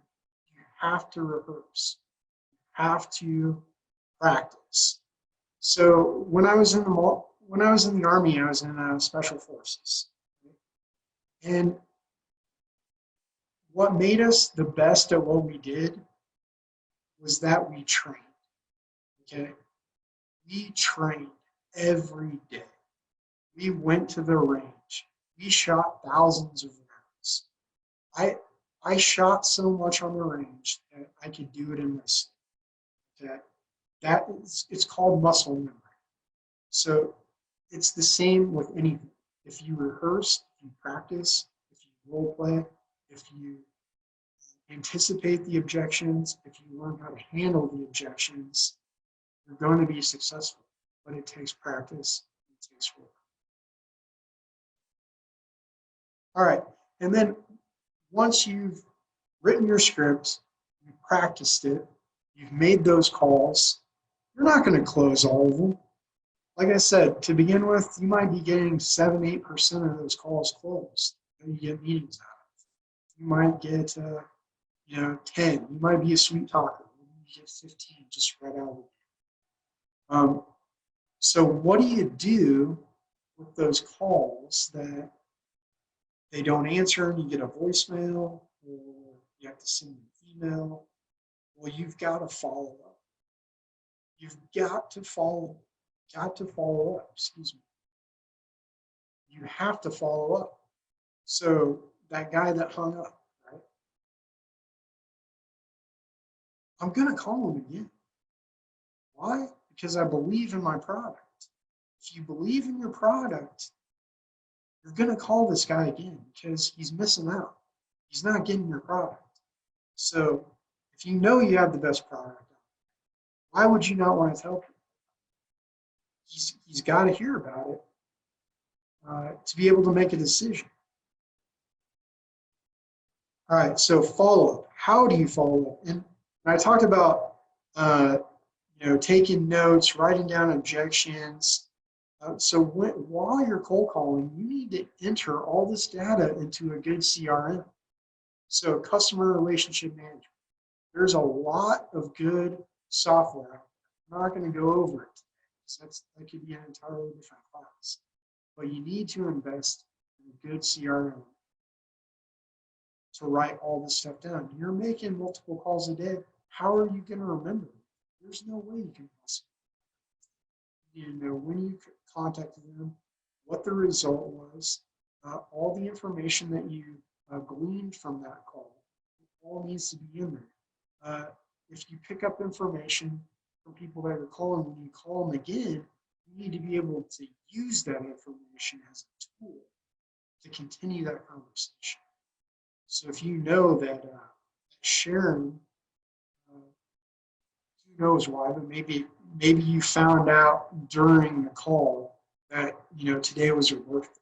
have to rehearse. You have to practice. So when I was in the Army, I was in Special Forces, and what made us the best at what we did was that we trained. Okay, we trained every day. We went to the range. We shot thousands of rounds. I shot so much on the range that I could do it in my sleep. It's called muscle memory. So it's the same with anything. If you rehearse, if you practice, if you role play, if you anticipate the objections, if you learn how to handle the objections, you're going to be successful. But it takes practice, it takes work. All right, and then once you've written your script, you've practiced it, you've made those calls, you're not going to close all of them. Like I said, to begin with, you might be getting 7-8% of those calls closed that you get meetings out of. You might get 10. You might be a sweet talker. You get 15 just spread out. So what do you do with those calls that they don't answer and you get a voicemail, or you have to send an email? Well, you've got to follow up. You've got to follow up, excuse me. You have to follow up. So that guy that hung up, right? I'm going to call him again. Why? Because I believe in my product. If you believe in your product, you're going to call this guy again because he's missing out. He's not getting your product. So if you know you have the best product, why would you not want to tell people? He's got to hear about it to be able to make a decision. All right, so follow-up. How do you follow up? And I talked about taking notes, writing down objections. So while you're cold calling, you need to enter all this data into a good CRM. So customer relationship management. There's a lot of good software. I'm not going to go over it. That could be an entirely different class. But you need to invest in a good CRM to write all this stuff down. You're making multiple calls a day. How are you going to remember it? There's no way you can possibly. You know when you contacted them, what the result was, all the information that you gleaned from that call. It all needs to be in there. If you pick up information from people that are calling, when you call them again, you need to be able to use that information as a tool to continue that conversation. So if you know that Sharon, who knows why, but maybe you found out during the call that today was her birthday.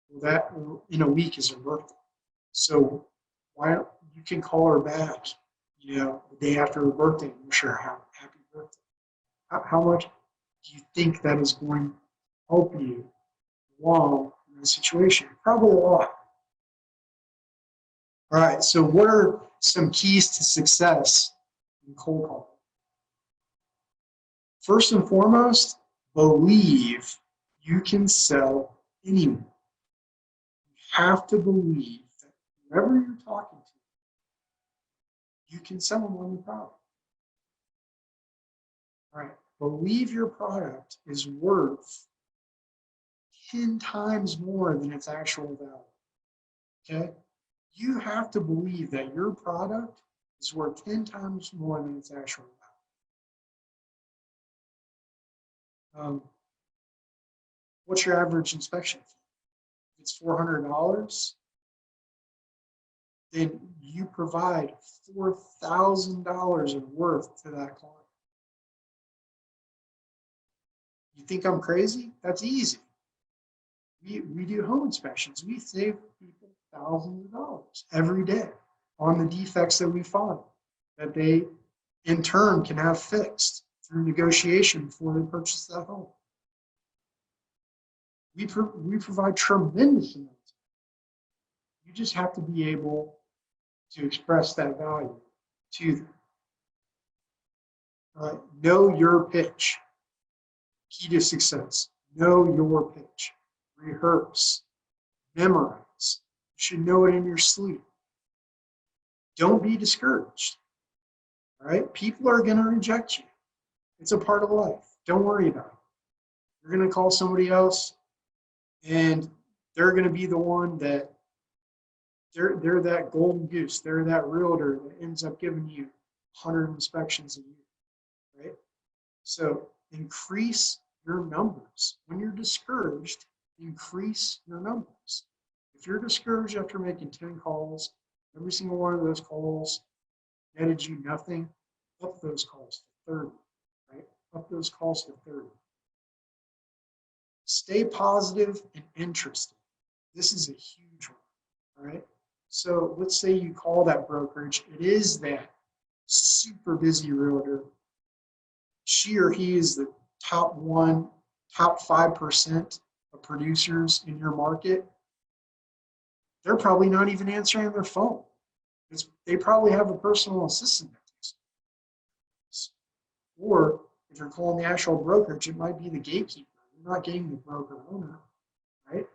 Well, that in a week is her birthday. So why don't you can call her back, the day after her birthday and wish her a happy birthday. How much do you think that is going to help you along in the situation? Probably a lot. All right, so what are some keys to success in cold calling? First and foremost, believe you can sell anyone. You have to believe that whoever you're talking to, you can sell them on your product. believe your product is worth 10 times more than its actual value. Okay? You have to believe that your product is worth 10 times more than its actual value. What's your average inspection fee? If it's $400, then you provide $4,000 of worth to that client. You think I'm crazy? That's easy. We do home inspections. We save people thousands of dollars every day on the defects that we find that they in turn can have fixed through negotiation before they purchase that home. We provide tremendous amounts. You just have to be able to express that value to them. Know your pitch. Key to success. Know your pitch. Rehearse. Memorize. You should know it in your sleep. Don't be discouraged. All right? People are going to reject you. It's a part of life. Don't worry about it. You're going to call somebody else, and they're going to be the one that they're that golden goose. They're that realtor that ends up giving you 100 inspections a year, right? So increase your numbers. When you're discouraged, increase your numbers. If you're discouraged after making 10 calls, every single one of those calls netted you nothing, up those calls to 30, right? Up those calls to 30. Stay positive and interested. This is a huge one, all right? So let's say you call that brokerage. It is that super busy realtor. She or he is the top 5% of producers in your market. They're probably not even answering their phone. They probably have a personal assistant that takes it. Or if you're calling the actual brokerage, it might be the gatekeeper. You're not getting the broker owner, right?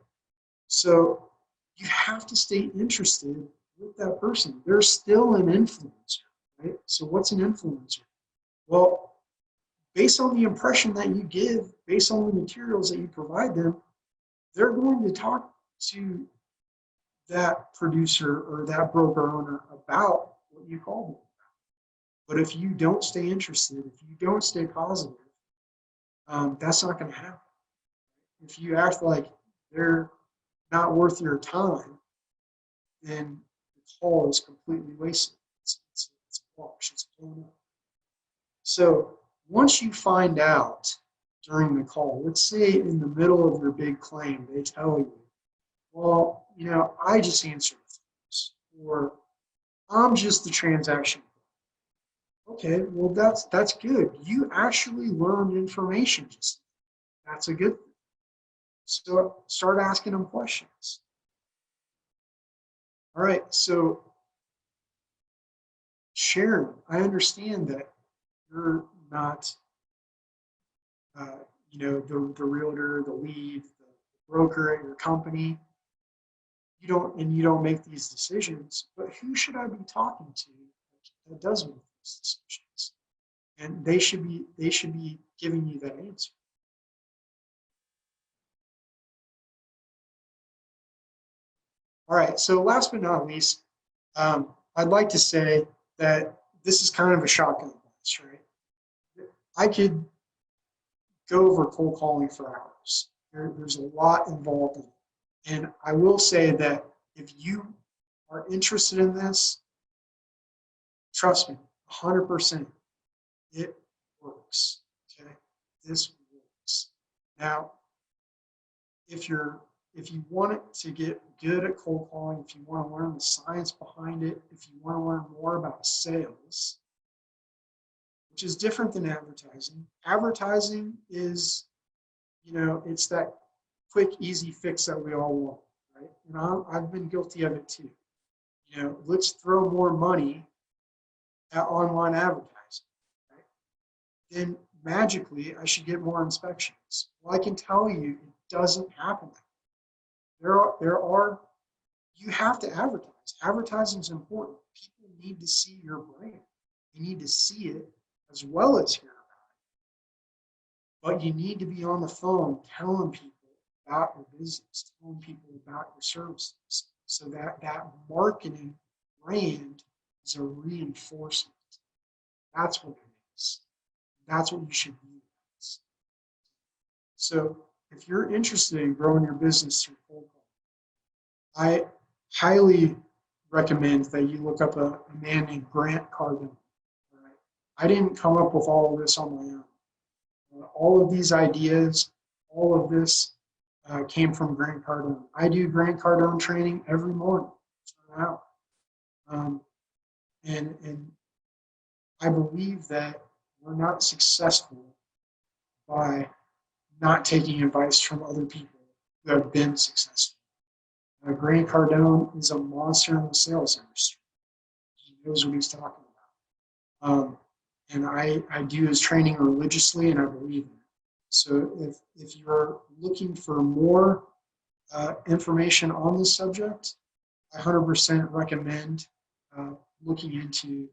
So you have to stay interested with that person. They're still an influencer, right? So what's an influencer? Well, based on the impression that you give, based on the materials that you provide them, they're going to talk to that producer or that broker owner about what you call them. But if you don't stay interested, if you don't stay positive, that's not going to happen. If you act like they're not worth your time, then the call is completely wasted. It's a wash, it's blown up. So once you find out during the call, let's say in the middle of your big claim, they tell you, well, you know, I just answered this, or I'm just the transaction. Okay, well, that's good. You actually learned information. That's a good thing. So start asking them questions. All right, so Sharon, I understand that you're not, you know, the realtor, the lead, the broker at your company. You don't make these decisions, but who should I be talking to that does make these decisions? And they should be giving you that answer. All right, so last but not least, I'd like to say that this is kind of a shotgun advice, right? I could go over cold calling for hours. There's a lot involved in it. And I will say that if you are interested in this, trust me, 100%, it works, okay? This works. Now, if you want it to get good at cold calling, if you want to learn the science behind it, if you want to learn more about sales, which is different than advertising. Advertising is, you know, it's that quick, easy fix that we all want, right? And I've been guilty of it too. You know, let's throw more money at online advertising, right? Then magically, I should get more inspections. Well, I can tell you, it doesn't happen. You have to advertise. Advertising is important. People need to see your brand. They need to see it as well as hear about but you need to be on the phone telling people about your business, telling people about your services, so that that marketing brand is a reinforcement. That's what it is. That's what you should be. So if you're interested in growing your business through cold calling, I highly recommend that you look up a man named Grant Cardone. Right? I didn't come up with all of this on my own. All of these ideas, all of this came from Grant Cardone. I do Grant Cardone training every morning. And I believe that we're not successful by not taking advice from other people who have been successful. Grant Cardone is a monster in the sales industry. He knows what he's talking about. And I do his training religiously, and I believe in it. So if you're looking for more information on this subject, I 100% recommend looking into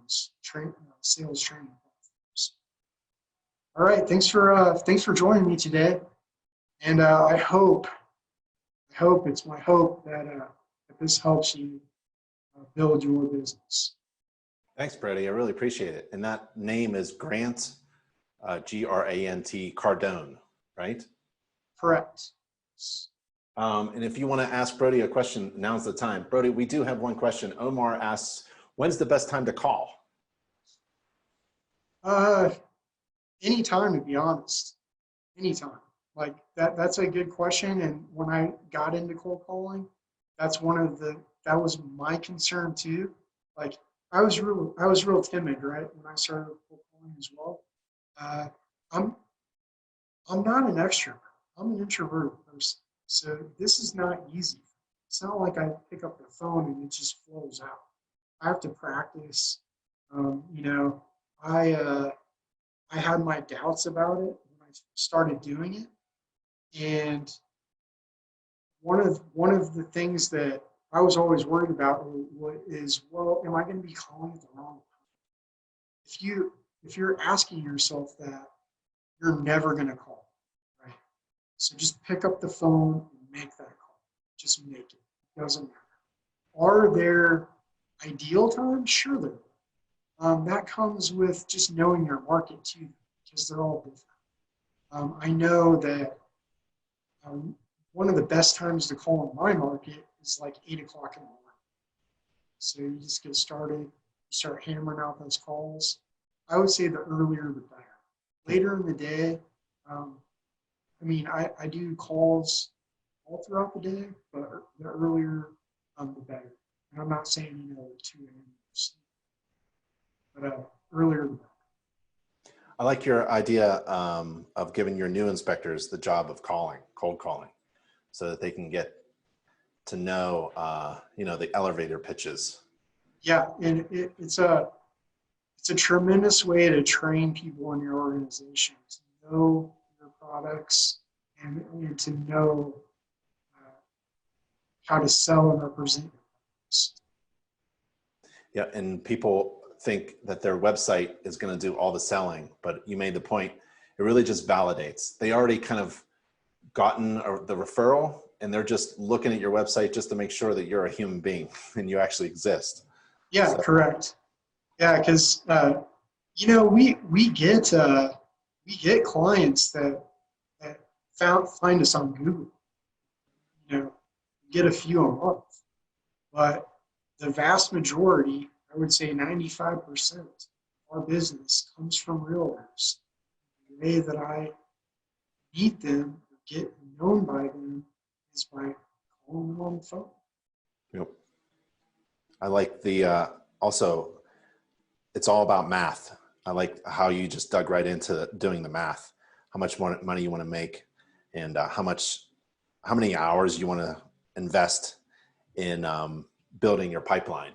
sales training platforms. All right, thanks for joining me today, and I hope it's my hope that this helps you build your business. Thanks, Brodie. I really appreciate it. And that name is Grant, G-R-A-N-T, Cardone, right? Correct. And if you want to ask Brodie a question, now's the time. Brodie, we do have one question. Omar asks, when's the best time to call? Anytime, to be honest. Anytime. Like that's a good question. And when I got into cold calling, that was my concern too. Like I was real timid, right? When I started cold calling as well. I'm not an extrovert. I'm an introverted person. So this is not easy. It's not like I pick up the phone and it just flows out. I have to practice. I had my doubts about it when I started doing it. And one of the things that I was always worried about is, well, am I going to be calling at the wrong time? If you're asking yourself that, you're never going to call, right? So just pick up the phone and make that call. Just make it. It doesn't matter. Are there ideal times? Sure there are. That comes with just knowing your market too, because they're all different. I know that one of the best times to call in my market is like 8 o'clock in the morning. So you just get started, start hammering out those calls. I would say the earlier the better. Later in the day, I do calls all throughout the day, but the earlier the better. And I'm not saying 2 a.m. But earlier the better. I like your idea of giving your new inspectors the job of cold calling, so that they can get to know, the elevator pitches. Yeah, and it's a tremendous way to train people in your organization to know your products and to know how to sell and represent your products. Yeah, and people think that their website is going to do all the selling, but you made the point, it really just validates. They already kind of gotten the referral, and they're just looking at your website just to make sure that you're a human being and you actually exist. Yeah, so. Correct. Yeah, because we get clients that find us on Google. Get a few a month, but the vast majority, I would say 95% of our business comes from realtors. The way that I meet them, get known by them, is by calling them on the phone. Yep. I like the, also, it's all about math. I like how you just dug right into doing the math, how much more money you want to make, and how many hours you want to invest in building your pipeline.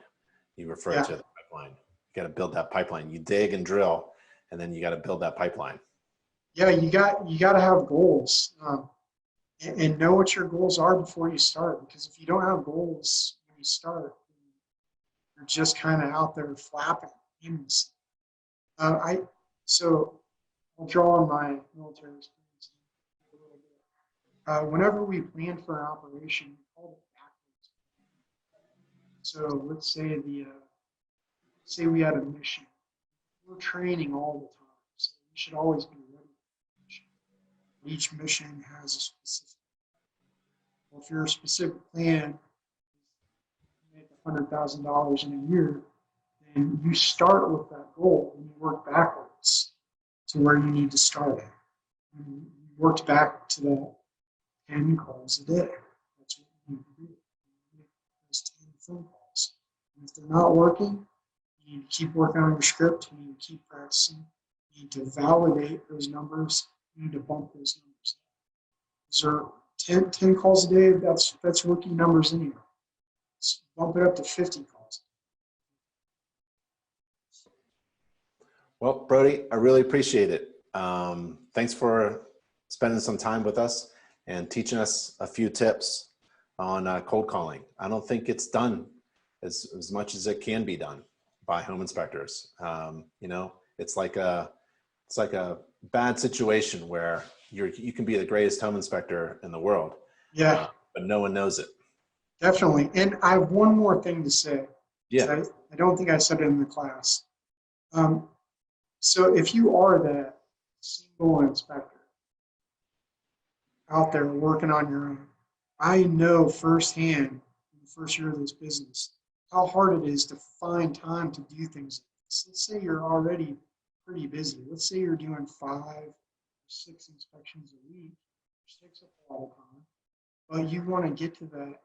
You refer to the pipeline. You got to build that pipeline. You dig and drill, and then you got to build that pipeline. Yeah, you got to have goals and know what your goals are before you start. Because if you don't have goals when you start, you're just kind of out there flapping. So I'll draw on my military experience a little bit. Whenever we plan for an operation, we call it backwards. So let's say say we had a mission. We're training all the time, so we should always be ready for the mission. Each mission has a specific. Well, if your specific plan is to make $100,000 in a year, then you start with that goal and you work backwards to where you need to start at. And you worked back to that 10 calls a day. That's what you need to do. You make those 10 phone calls. And if they're not working, you need to keep working on your script. You need to keep practicing. You need to validate those numbers. You need to bump those numbers. Those are 10 calls a day. That's rookie numbers anyway. Let's bump it up to 50 calls. Well, Brodie, I really appreciate it. Thanks for spending some time with us and teaching us a few tips on cold calling. I don't think it's done as much as it can be done by home inspectors. You know, it's like a bad situation where you can be the greatest home inspector in the world. Yeah, but no one knows it. Definitely. And I have one more thing to say. Yeah. I don't think I said it in the class. So if you are that single inspector out there working on your own, I know firsthand in the first year of this business how hard it is to find time to do things like this. Let's say you're already pretty busy. Let's say you're doing 5 or 6 inspections a week, which takes up a lot of time, but you want to get to that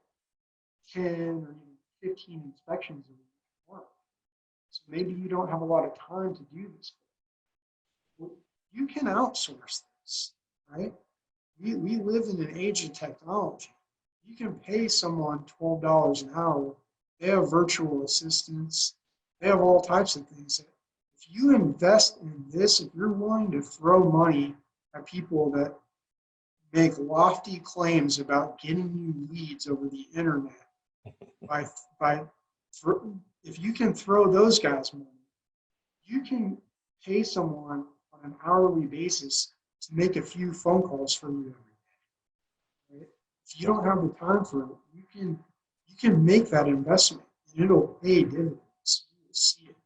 10 or even 15 inspections a week. So maybe you don't have a lot of time to do this. Well, you can outsource this, right? We live in an age of technology. You can pay someone $12 an hour. They have virtual assistants. They have all types of things. If you invest in this, if you're willing to throw money at people that make lofty claims about getting you leads over the internet, if you can throw those guys money, you can pay someone on an hourly basis to make a few phone calls for you every day. Right? If you don't have the time for it, you can make that investment and it'll pay dividends. You will see it.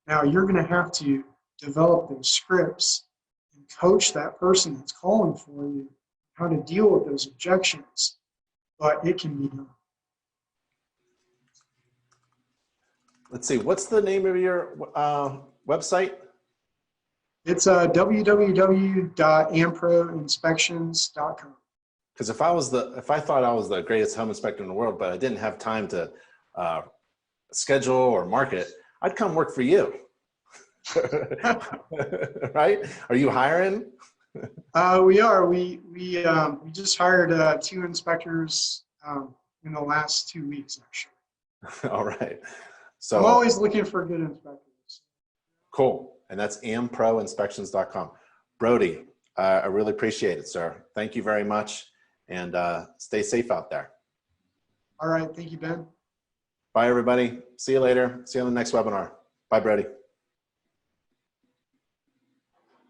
Now you're going to have to develop those scripts and coach that person that's calling for you how to deal with those objections, but it can be done. Let's see, what's the name of your website? It's www.AmProInspections.com. Because if I thought I was the greatest home inspector in the world, but I didn't have time to schedule or market, I'd come work for you. Right? Are you hiring? We are. We just hired 2 inspectors in the last 2 weeks, actually. All right. So I'm always looking for good inspectors. Cool. And that's AmProInspections.com. Brodie, I really appreciate it, sir. Thank you very much. And stay safe out there. All right. Thank you, Ben. Bye, everybody. See you later. See you on the next webinar. Bye, Brodie.